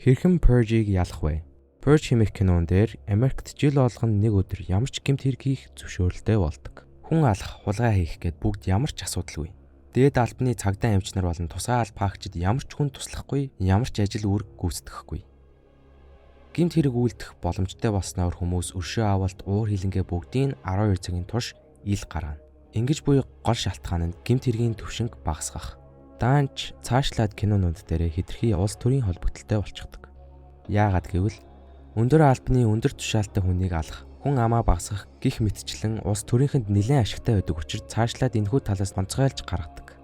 Хэрхэн Purge-ийг ялах вэ? Purge хэмээх кинон дээр Америкт жил болгон нэг өдөр ямар ч гэмт хэрэг хийх зөвшөөрөлтэй болдог. Хүн алах, хулгай хийх гээд бүгд ямар ч асуудалгүй. Дээд албаны цагдаа эмчнэр болон тусгай албаагчид ямар ч хүн туслахгүй, ямар ч ажил үүрэг гүйцэтгэхгүй. Гэмт хэрэг үйлдэх боломжтой болсноор хүмүүс өршөө авалт, уур хилэнгээ бүгдийг 12 цагийн турш ил гаргана. Ингэж буй гол шалтгаан нь гэмт хэргийн түвшинг багасгах. Даанч цаашлаад кинонууд дээр хэтэрхий улс төрийн холбогдолтой болчихдог. Яагаад гэвэл өндөр албаны өндөр тушаалтай хүнийг алах, хүн амаа багасгах гих мэтчлэн улс төрийнхэнд нэлээд ашигтай байдаг учраас цаашлаад энэхүү талаас онцгойлж гаргадаг.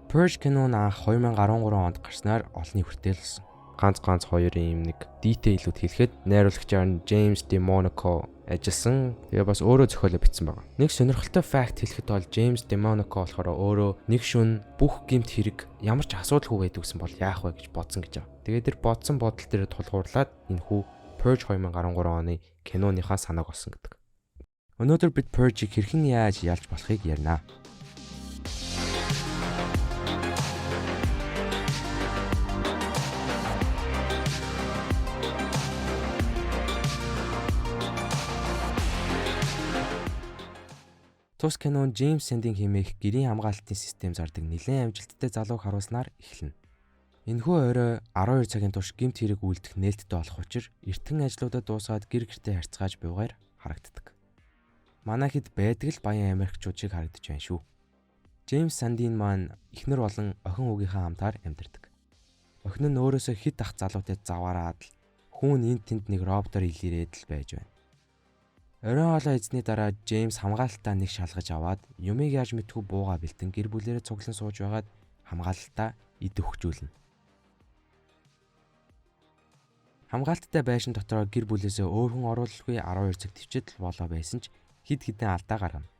Purge кинон анх 2013 онд гарснаар олонний хүртэл болсон. Ганц хоёрын юм нэг детейлүүд хэлэхэд найруулагчаар нь James DeMonaco ажилласан. Тэгээ бас өөрөө зохиолоо бичсэн байна. Нэг сонирхолтой факт хэлэхэд бол James DeMonaco болохоор өөрөө нэг шөнө бүх гэмт хэрэг ямар ч асуудалгүй байдаг гэсэн бол яах вэ гэж бодсон гэж байна. Тэгээд тэр бодсон бодол дээр тулгуурлаад энэхүү Purge 2013 оны киноныхаа санааг олсон гэдэг. Өнөөдөр бид Purge-ийг хэрхэн яаж ялж болохыг ярина. Тус кинон Джеймс Сэндийн хэмээх гэрийн хамгаалалтын систем зардаг нэлээд амжилттай залууг харуулснаар эхэлнэ. Энэхүү орой 12 цагийн турш гэмт хэрэг үйлдэх нээлттэй болох учраас эртхэн ажлуудаа дуусгаад гэр гэртээ харьцааж буугаар харагддаг. Манай хэд байдаг л баян Америкчууд шиг харагдаж байна шүү. Джеймс Сэндийн маань эхнэр болон охин үгийнхаа хамтаар амьдардаг. Охин нь өөрөөсөө хит ах залуутай заваараад л хүүн энд тэнд нэг роботоор илэрээд л байж байна. Оройн хоолой эзний дараа Джеймс хамгаалалтаа нэг шалгаж аваад юмыг яаж мэдгүй бууга бэлтэн гэр бүлээрээ цуглан сууж байгаад хамгаалалтаа идэгхжүүлнэ. Хамгаалттай байшин дотроо гэр бүлээсээ өөр хүн оруулахгүй 12 цаг төвчөд болоо байсан ч хид хідэн алдаа гаргана.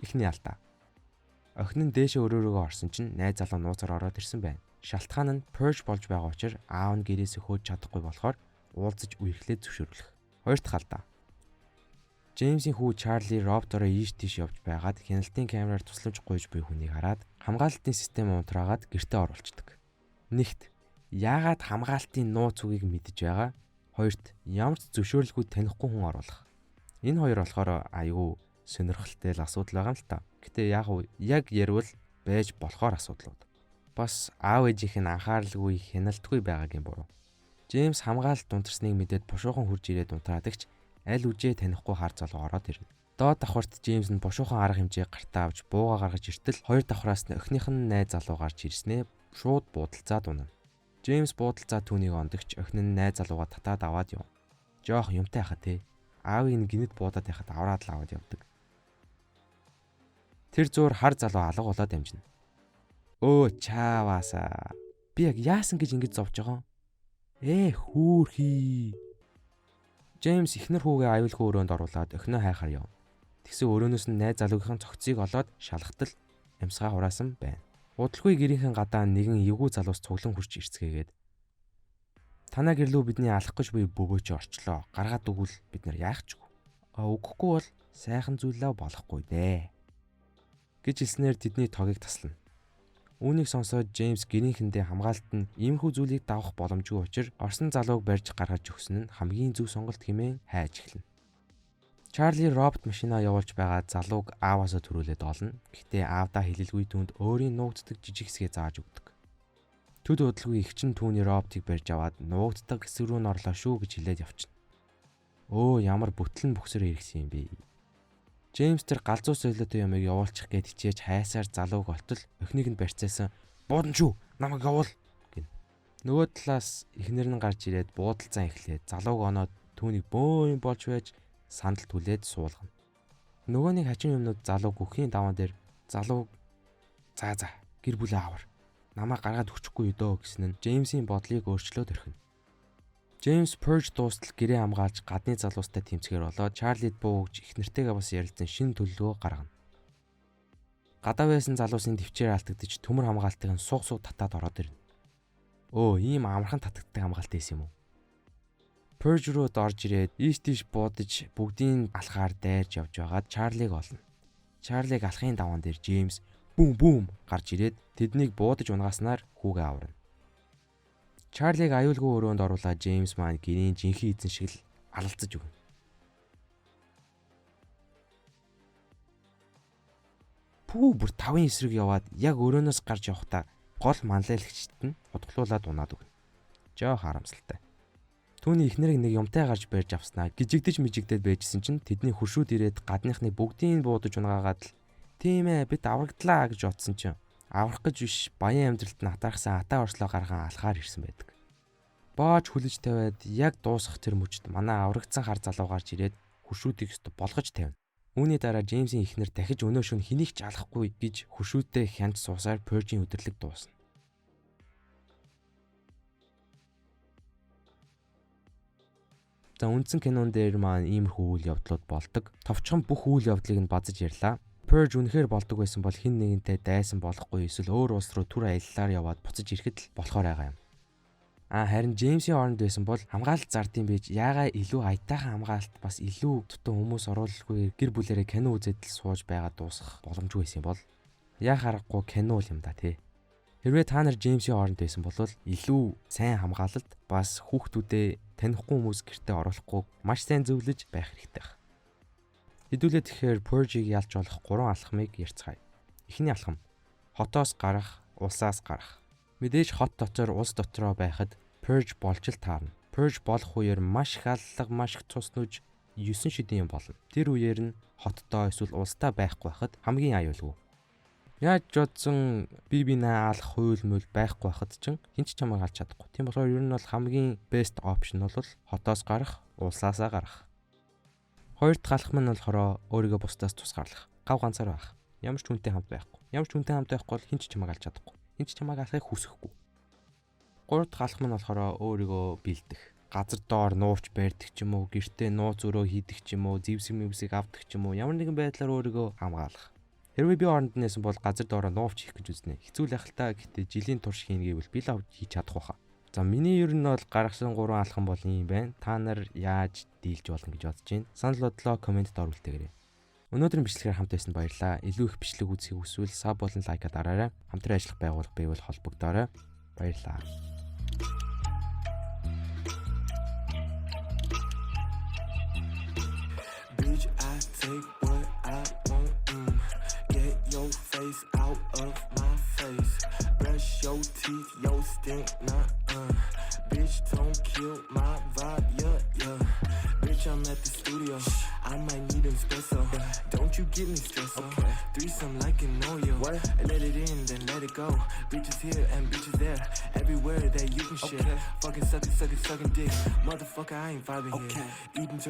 Эхний алдаа. Охин нь дээшээ өрөөрөөгөө орсон чинь найз залуу нууцаар ороод ирсэн байна. Шалтгаан нь Purge болж байгаа учраас аав нь гэрээсээ хөөж чадахгүй болохоор уулзаж үерхлээд зөвшөөрүүлэх. Хоёр дахь алдаа. Джеймсийн хүү Чарли роботороо ийш тийш явж байгаад хяналтын камераар тусламж гуйж буй хүнийг хараад хамгаалалтын систем унтраагаад гэртээ оруулцдаг. Нэгт яагаад хамгаалтын нууц үгийг мэдж байгаа? Хоёрт ямар ч зөвшөөрлгүй танихгүй хүн оруулах. Энэ хоёр болохоор аюу сонирхолтой л асуудал байгаа юм л та. Гэтэ яг ярил байж болохоор асуудлууд. Бас аав ээжийнх нь анхааралгүй хяналтгүй байгаагийн буруу. Джеймс хамгаалалт унтарсныг мэдээд бушуухан хурж ирээд унтраадаг ч аль үжээ танихгүй хар залуу ороод ирнэ. Доод давхарт Джеймс нь бушуухан арга хэмжээ гартаа авч бууга гаргаж иртэл хоёр давхраас нь охиных нь найз залуу гарч ирснээ шууд буудалцаад унана. Джеймс буудалцаад түүнийг ондогч охин нь найз залууга татаад аваад яв. Жоох юмтай хаа те. Аавыг нь гинэд буудаад яхад авраад л аваад явдаг. Тэр зур хар залуу алга болоод амжина. Өө чааваасаа. Би яг яасан гэж ингэж зовж байгаа юм? Хүүрхий. Джеймс эхнэр хүүгээ аюулгүй өрөөнд оруулаад охиноо хайхаар яв. Тэгсэн өрөөнөөс нь найз залуугийн цогцыг олоод шалгатал амьсгаа хураасан байна. Удалгүй гэрийнхэн гадаа нэгэн эвгүй залуус цуглан хурж ирцгээгээд танаа гэрлүү бидний алах гэж буй бөгөөч орчлоо. Гаргаад өгвөл бид нар яах ч үгүй бол сайхан зүйлээ болохгүй дээ гэж хэлснээр тэдний тогийг таслана. Үүнийг сонсоод Джеймс гэрийнхэндээ хамгаалалт нь иймэрхүү зүйлийг давах боломжгүй учраас орсон залууг барьж гаргаж өгсөн нь хамгийн зөв сонголт хэмээн хайж эхэлнэ. Чарли робот машинаа явуулж байгаа залууг ааваасаа төрүүлээд олно. Гэхдээ аавдаа хэлэлгүй түнд өөрийн нуугддаг жижиг хэсгээ зааж өгдөг. Төд удалгүй их чинь түүний роботыг барьж аваад нуугддаг хэсэг рүү н орлоо шүү гэж хэлээд явчихна. Ямар бүтлэн бөхсөр хэрэгсэн юм бэ? Джеймс тэр галзуу солиотой юмыг явуулчих гээд хичээж хайсаар залууг олтол охиныг нь барьцаасан. Буудан шүү. Намайг явуул гин. Нөгөө талаас эхнэр нь гарч ирээд буудалцаа эхлээд залууг оноод түүнийг бөөн болж байж сандал түлээд суулгана. Нөгөөний хачин юмнууд залууг гүхийн даваан дээр залууг за гэр бүлээ авар. Намаа гаргаад өгчихгүй өдөө гэсэн нь Джеймсийн бодлыг өөрчлөөд орхино. Джеймс Purge дуустал гэрээ хамгаалж гадны залуустай тэмцэхээр болоод Чарлид буугж эхнэртэйгээ бас ярилцсан шинэ төлөвлөгөө гаргана. Гадаа байсан залуусын төвчээр алдагдаж төмөр хамгаалтыг нь суг татаад ороод ирнэ. Ийм амархан татагддаг хамгаалт байсан юм уу? Purge руу орж ирээд ийш тийш буудаж бүгдийн алхаар дайрж явж байгаад Чарлиг олно. Чарлиг алхахын даваан дээр Джеймс бүүм гарч ирээд тэднийг буудаж унгааснаар хүүгээ аварна. Чарлиг аюулгүй өрөөнд оруулаад Джеймс маань гэрийн жинхэнэ эзэн шиг л алалцаж өгнө. Бүр 5-ын эсрэг яваад яг өрөөнөөс гарч явахдаа гол манлайлагчд нь хутглуулаад унаад өгнө. Жоо харамсалтай. Түүний эхнэрийг нэг юмтай гарч барьж авснаа гжигдэж мжигдээд байжсэн чинь тэдний хуршүүд ирээд гадныхны бүгдийг буудаж унагаагаад л тийм ээ бид аврагдлаа гэж бодсон чинь аврах гэж биш баян амьдралд нь атаархсан атаа орслоо гаргаан алхаар ирсэн байдаг. Боож хүлэж тавиад яг дуусах тэр мөчд манай аврагдсан хар залуу гарч ирээд хуршүүдийг өстө болгож тавина. Үүний дараа Джеймсийн эхнэр дахиж өнөө шөнө хэнийг ч алахгүй гэж хуршүүдтэй хянж суусаар Purge-ийн өдөрлөг дуусна. За үндсэн кинон дээр маань иймэрхүү үйл явдлууд болдог. Товчхон бүх үйл явдлыг нь базаж ярьлаа. Purge үнэхээр болдог байсан бол хэн нэгэнтэй дайсан болохгүй эсвэл өөр улс руу түр аяллаар яваад буцаж ирэхэд л болохоор байгаа юм. Харин Джеймсийн оронд байсан бол хамгаалалт зардын байж яагаа илүү аятайхан хамгаалалт бас илүү тутан хүмүүс оруулалгүй гэр бүлэрээ кино үзээд л сууж байгаа дуусах боломжгүй байсан бол яа харахгүй кино л юм да тий. Хэрвээ та нар Джеймсийн оронд байсан бол илүү сайн хамгаалалт бас хүүхдүүдээ танихгүй хүмүүс гэртээ оруулахгүй маш сайн зөвлөж байх хэрэгтэй байна. Хэдүүлээ тэгэхээр Purge-ийг ялж болох 3 алхмыг ярьцгаая. Эхний алхам хотоос гарах, улсаас гарах. Мэдээж хот дотор улс дотроо байхад Purge болж л таарна. Purge болох үеэр маш их аллага, маш их цус нүж 9 шидийн юм болно. Тэр үеэр нь хоттоо эсвэл улстай байхгүй байхад хамгийн аюулгүй. Яаж жодсон бие биенээ алах хууль мөл байхгүй байхад ч хэн ч чамайг алж чадахгүй. Тийм болохоор ер нь бол хамгийн best option бол хотоос гарах, улсаасаа гарах. Хоёр дахь алхам нь болохоор өөрийгөө бусдаас тусгаарлах. Гав ганцаар байх. Ямар ч хүнтэй хамт байхгүй. Ямар ч хүнтэй хамт байхгүй бол хэн ч чамайг алж чадахгүй. Хэн ч чамайг алахыг хүсэхгүй. Гурав дахь алхам нь болохоор өөрийгөө бэлдэх. Газар доор нуувч байрдаг ч юм уу, гэртээ нууц өрөө хийдэг ч юм уу, зэвсэг мэвсэг авдаг ч юм уу, ямар нэгэн байдлаар өөрийгөө хамгаалах. Хэрвээ би оронд нээсэн бол газар доороо нуувч хийх гэж үзнэ. Хэцүү л ахaltaа гэхдээ жилийн турш хийнэ гэвэл би л хийж чадах байхаа. За миний ер нь бол гаргасан 3 алхам бол юм байна. Та нар яаж дийлж болно гэж бодож байна? Санал бодлоо комментд оруултайгаарай. Өнөөдрийн бичлэгээр хамт байсанд баярлалаа. Илүү их бичлэг үзхийг хүсвэл саб болон лайка дараарай. Хамтран ажиллах байгууллага байвал холбогдоорой. Баярлалаа. Bitch, I take what I want. Get your face out of my face. Brush your teeth, your stink, Bitch, don't kill my vibe, yeah. Bitch, I'm at the studio. I might need an espresso. Don't you get me stressed, okay. Threesome like an Oreo. What? Let it in, then let it go. Bitches here and bitches there. Everywhere that you can share. Fucking sucking dick. Motherfucker, I ain't vibing here. Eating